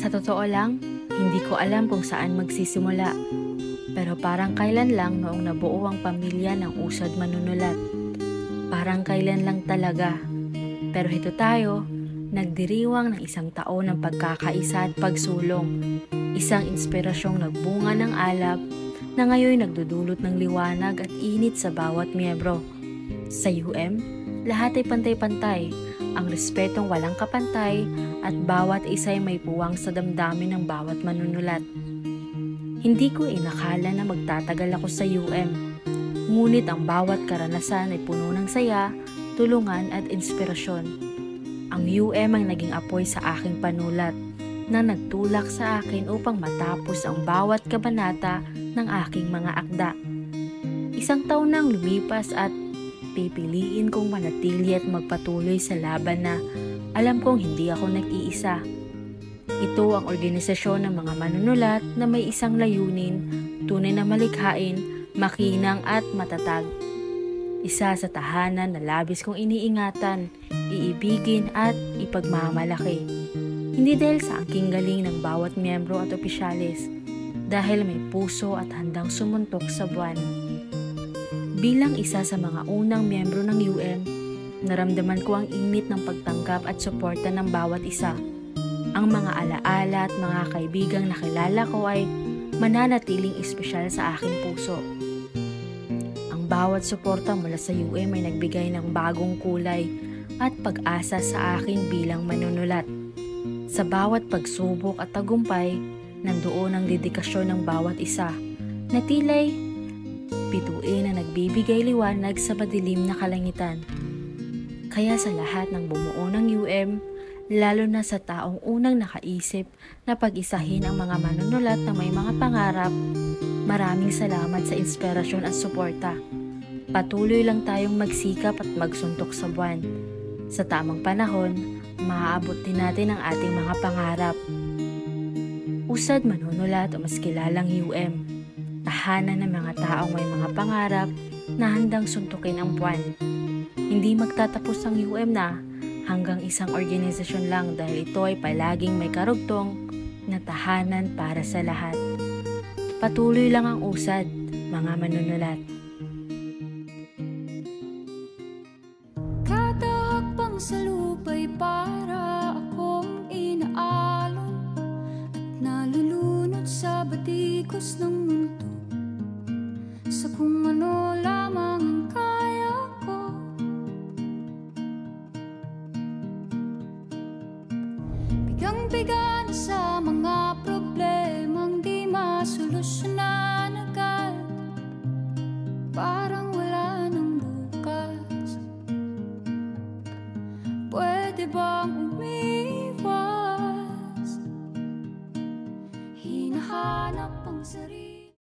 Sa totoo lang, hindi ko alam kung saan magsisimula. Pero parang kailan lang noong nabuo ang pamilya ng Usad Manunulat. Parang kailan lang talaga. Pero ito tayo, nagdiriwang ng isang taon ng pagkakaisa at pagsulong. Isang inspirasyong nagbunga ng alab na ngayon nagdudulot ng liwanag at init sa bawat miyembro. Sa UM, lahat ay pantay-pantay, ang respetong walang kapantay at bawat isa ay may puwang sa damdamin ng bawat manunulat. Hindi ko inakala na magtatagal ako sa UM, ngunit ang bawat karanasan ay puno ng saya, tulungan at inspirasyon. Ang UM ang naging apoy sa aking panulat na nagtulak sa akin upang matapos ang bawat kabanata ng aking mga akda. Isang taon nang lumipas at pipiliin kong manatili at magpatuloy sa laban na alam kong hindi ako nag-iisa. Ito ang organisasyon ng mga manunulat na may isang layunin, tunay na malikhain, makinang at matatag. Isa sa tahanan na labis kong iniingatan, iibigin at ipagmamalaki. Hindi dahil sa angking galing ng bawat miyembro at opisyalis, dahil may puso at handang sumuntok sa buwan. Bilang isa sa mga unang miyembro ng UM, naramdaman ko ang init ng pagtanggap at suporta ng bawat isa. Ang mga alaala at mga kaibigang nakilala ko ay mananatiling espesyal sa aking puso. Ang bawat suporta mula sa UM ay nagbigay ng bagong kulay at pag-asa sa akin bilang manunulat. Sa bawat pagsubok at tagumpay, nandoon ang dedikasyon ng bawat isa na tila'y bituin na nagbibigay liwanag sa madilim na kalangitan. Kaya sa lahat ng bumuo ng UM, lalo na sa taong unang nakaisip na pag-isahin ang mga manunulat na may mga pangarap, maraming salamat sa inspirasyon at suporta. Patuloy lang tayong magsikap at magsuntok sa buwan. Sa tamang panahon, maaabot din natin ang ating mga pangarap. Usad Manunulat o mas kilalang UM, tahanan ng mga taong may mga pangarap na handang suntukin ang buwan. Hindi magtatapos ang UM na hanggang isang organisasyon lang dahil ito ay palaging may karugtong na tahanan para sa lahat. Patuloy lang ang usad, mga manunulat. Kada hakbang sa lupa'y para akong inaalon at nalulunod sa batikos ng mundo, sa kung ano lamang ang kaya ko. Bigang-biga na sa mga problemang di masolusyonan agad, parang wala nang bukas. Pwede bang